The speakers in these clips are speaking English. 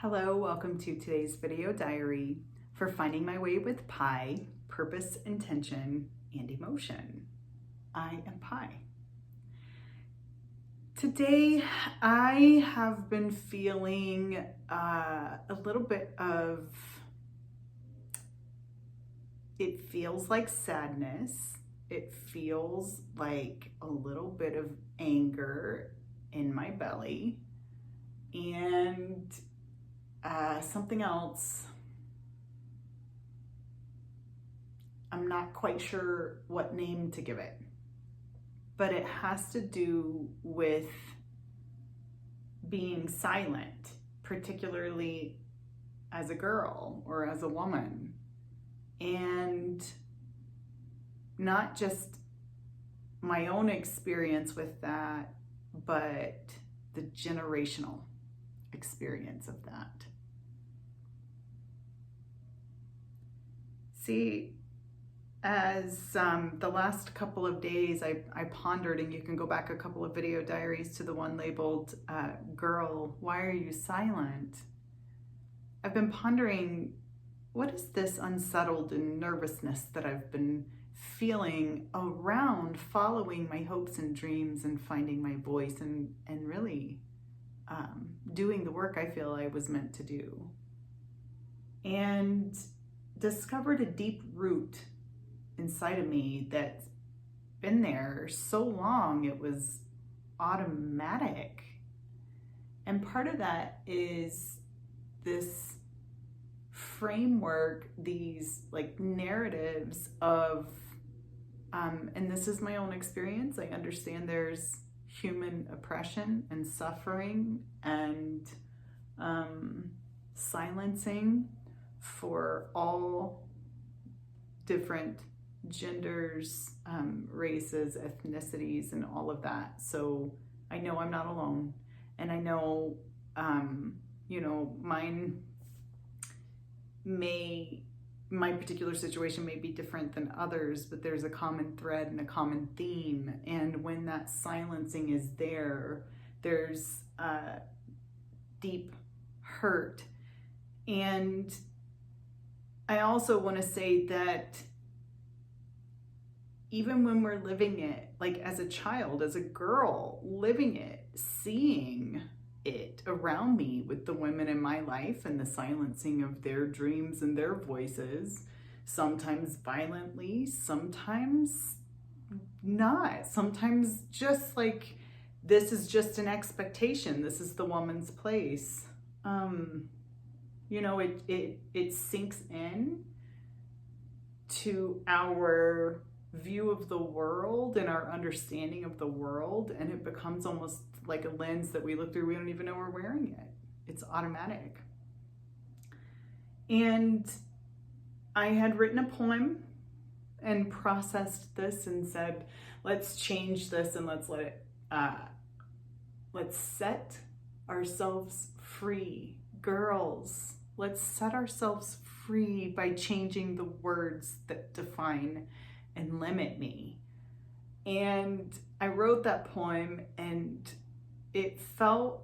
Hello, welcome to today's video diary for finding my way with Pi, purpose, intention, and emotion. I am Pi. Today, I have been feeling a little bit of, it feels like sadness. It feels like a little bit of anger in my belly, and something else. I'm not quite sure what name to give it, but it has to do with being silent, particularly as a girl or as a woman, and not just my own experience with that, but the generational experience of that. See, as the last couple of days I pondered, and you can go back a couple of video diaries to the one labeled Girl, Why Are You Silent? I've been pondering, what is this unsettled and nervousness that I've been feeling around following my hopes and dreams and finding my voice and really doing the work I feel I was meant to do? And discovered a deep root inside of me that's been there so long it was automatic. And part of that is this framework, these like narratives of, and this is my own experience. I understand there's human oppression and suffering and silencing for all different genders, races, ethnicities, and all of that. So I know I'm not alone, and I know, my particular situation may be different than others, but there's a common thread and a common theme. And when that silencing is there, there's deep hurt. And I also want to say that even when we're living it, like as a child, as a girl, living it, seeing it around me with the women in my life and the silencing of their dreams and their voices, sometimes violently, sometimes not, sometimes just like, this is just an expectation, this is the woman's place. It sinks in to our view of the world and our understanding of the world, and it becomes almost like a lens that we look through. We don't even know we're wearing it. It's automatic. And I had written a poem and processed this and said, let's change this and let's set ourselves free. Girls, let's set ourselves free by changing the words that define and limit me. And I wrote that poem, and it felt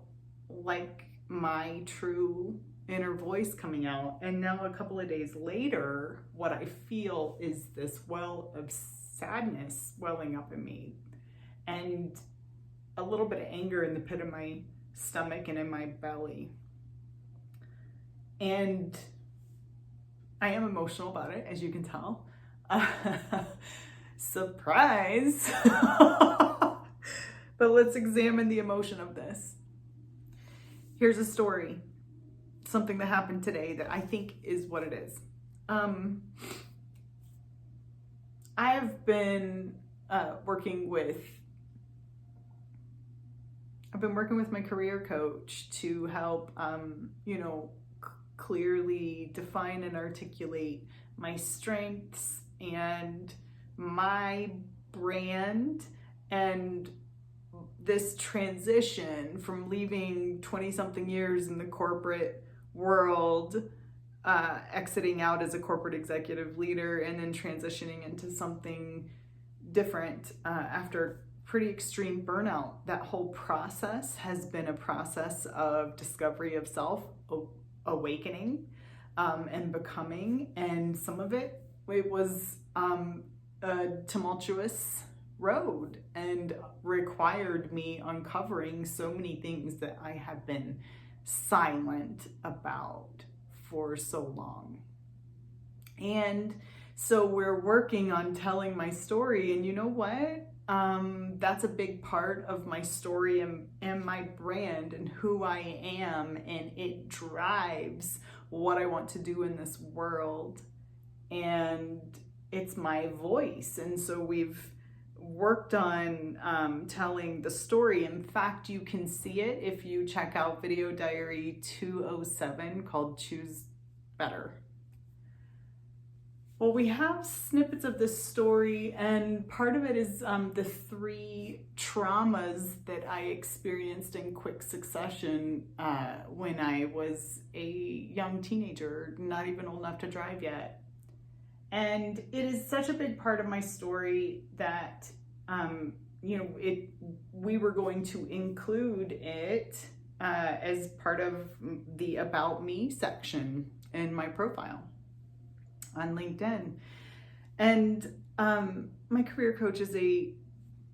like my true inner voice coming out. And now a couple of days later, what I feel is this well of sadness welling up in me, and a little bit of anger in the pit of my stomach and in my belly. And I am emotional about it, as you can tell. Surprise! But let's examine the emotion of this. Here's a story, something that happened today that I think is what it is. I have been working with my career coach to help, clearly define and articulate my strengths and my brand, and this transition from leaving 20-something years in the corporate world, exiting out as a corporate executive leader, and then transitioning into something different after pretty extreme burnout. That whole process has been a process of discovery of self, awakening and becoming, and some of it was a tumultuous road and required me uncovering so many things that I had been silent about for so long. And so we're working on telling my story, and you know what? That's a big part of my story and my brand and who I am, and it drives what I want to do in this world, and it's my voice. And so we've worked on telling the story. In fact, you can see it if you check out video diary 207 called Choose Better. Well, we have snippets of this story, and part of it is the 3 traumas that I experienced in quick succession when I was a young teenager, not even old enough to drive yet. And it is such a big part of my story that, we were going to include it as part of the About Me section in my profile on LinkedIn. And my career coach is a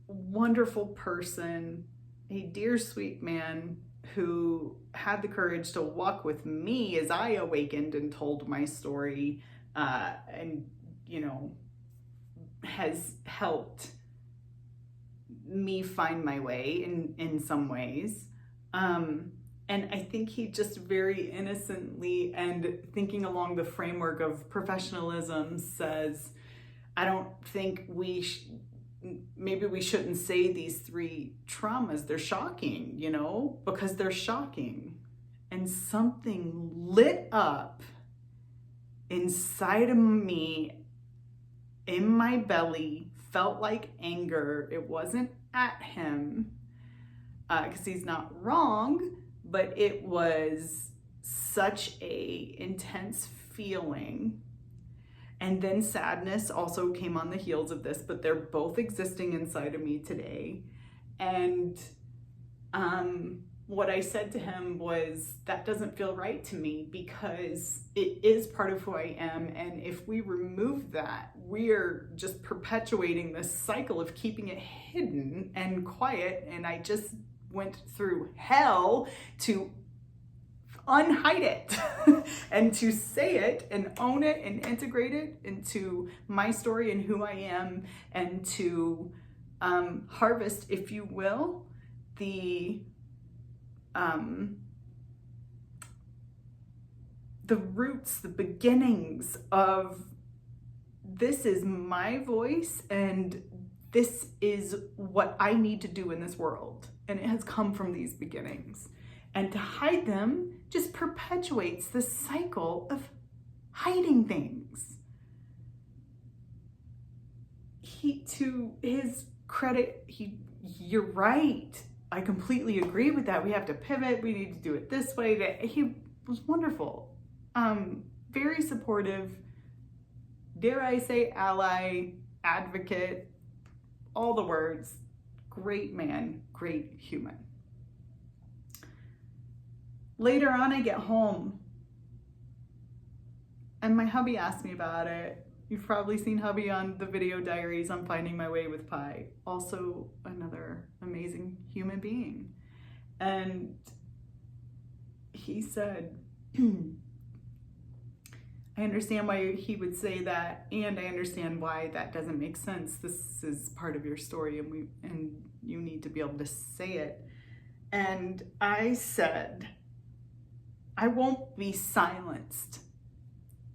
wonderful person, a dear, sweet man who had the courage to walk with me as I awakened and told my story, and, has helped me find my way in some ways. And I think he just very innocently and thinking along the framework of professionalism says, I don't think maybe we shouldn't say these 3 traumas. They're shocking, because they're shocking. And something lit up inside of me, in my belly, felt like anger. It wasn't at him, because he's not wrong, but it was such a intense feeling. And then sadness also came on the heels of this, but they're both existing inside of me today. And what I said to him was, that doesn't feel right to me, because it is part of who I am. And if we remove that, we're just perpetuating this cycle of keeping it hidden and quiet. And I just went through hell to unhide it and to say it and own it and integrate it into my story and who I am, and to harvest, if you will, the roots, the beginnings of, this is my voice and this is what I need to do in this world. And it has come from these beginnings. And to hide them just perpetuates this cycle of hiding things. To his credit, you're right. I completely agree with that. We have to pivot. We need to do it this way. He was wonderful. Very supportive. Dare I say ally, advocate, all the words. Great man, great human. Later on, I get home and my hubby asked me about it. You've probably seen hubby on the video diaries on Finding My Way with Pi. Also another amazing human being. And he said, I understand why he would say that, and I understand why that doesn't make sense. This is part of your story, and you need to be able to say it. And I said, I won't be silenced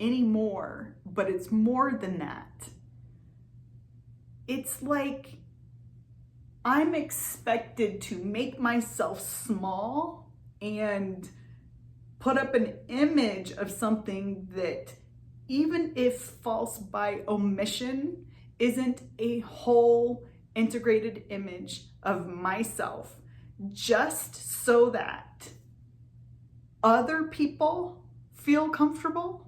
anymore, but it's more than that. It's like I'm expected to make myself small and put up an image of something that, even if false by omission, isn't a whole integrated image of myself, just so that other people feel comfortable.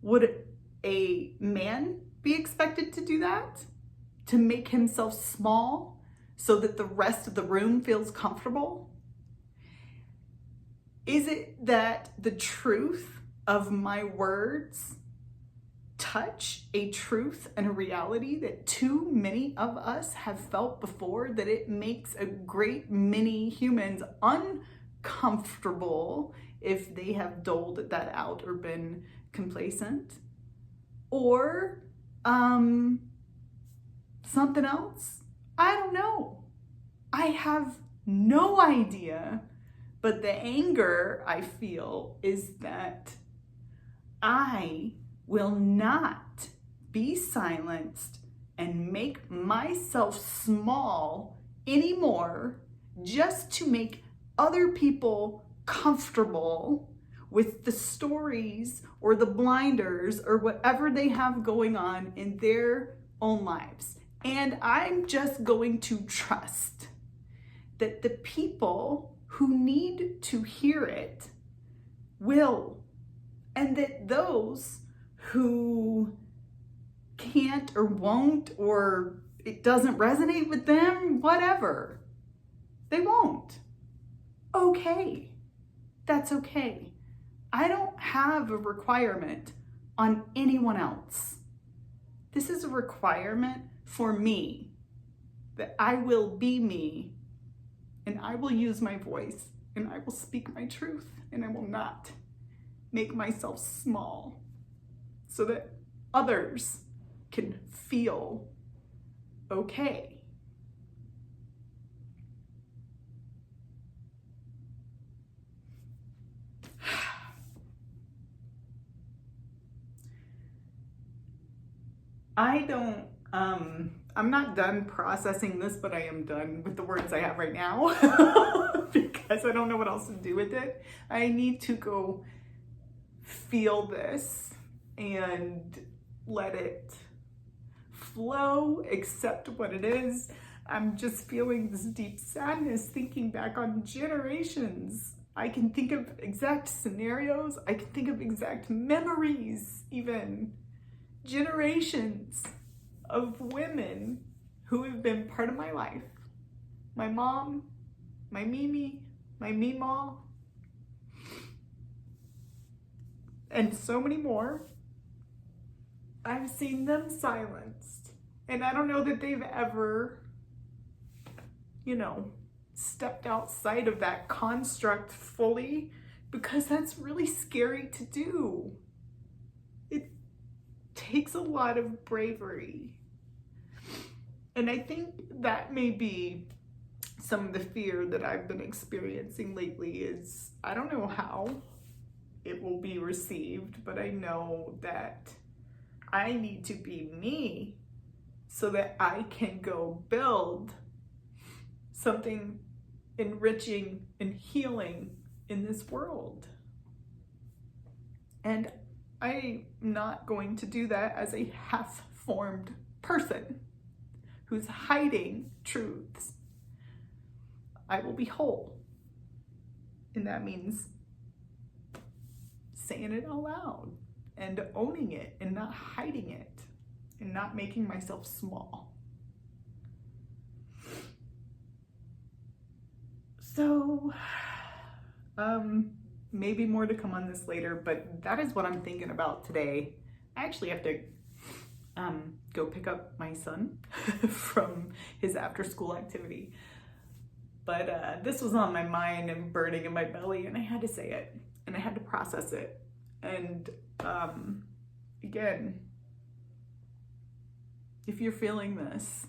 Would a man be expected to do that? To make himself small so that the rest of the room feels comfortable? Is it that the truth of my words touch a truth and a reality that too many of us have felt before, that it makes a great many humans uncomfortable if they have doled that out or been complacent? Or something else? I don't know. I have no idea. But the anger I feel is that I will not be silenced and make myself small anymore just to make other people comfortable with the stories or the blinders or whatever they have going on in their own lives. And I'm just going to trust that the people who need to hear it will, and that those who can't or won't, or it doesn't resonate with them, whatever, they won't. Okay, that's okay. I don't have a requirement on anyone else. This is a requirement for me, that I will be me, and I will use my voice, and I will speak my truth, and I will not make myself small so that others can feel okay. I'm not done processing this, but I am done with the words I have right now because I don't know what else to do with it. I need to go feel this and let it flow, accept what it is. I'm just feeling this deep sadness thinking back on generations. I can think of exact scenarios. I can think of exact memories, even generations of women who have been part of my life. My mom, my Mimi, my Meemaw, and so many more. I've seen them silenced. And I don't know that they've ever, stepped outside of that construct fully, because that's really scary to do. It takes a lot of bravery. And I think that may be some of the fear that I've been experiencing lately is, I don't know how it will be received, but I know that I need to be me so that I can go build something enriching and healing in this world. And I'm not going to do that as a half-formed person who's hiding truths. I will be whole. And that means saying it out loud and owning it and not hiding it and not making myself small. So, maybe more to come on this later, but that is what I'm thinking about today. I actually have to go pick up my son from his after-school activity. But this was on my mind and burning in my belly, and I had to say it, and I had to process it. And again, if you're feeling this,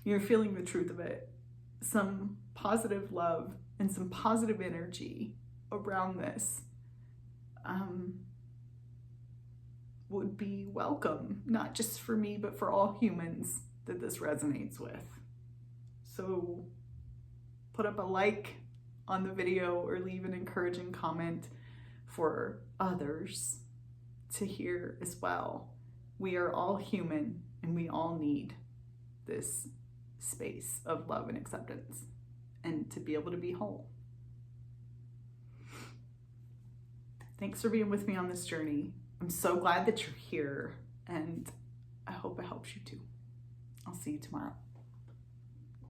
you're feeling the truth of it, some positive love and some positive energy around this would be welcome, not just for me, but for all humans that this resonates with. So put up a like on the video or leave an encouraging comment for others to hear as well. We are all human and we all need this space of love and acceptance and to be able to be whole. Thanks for being with me on this journey. I'm so glad that you're here, and I hope it helps you too. I'll see you tomorrow.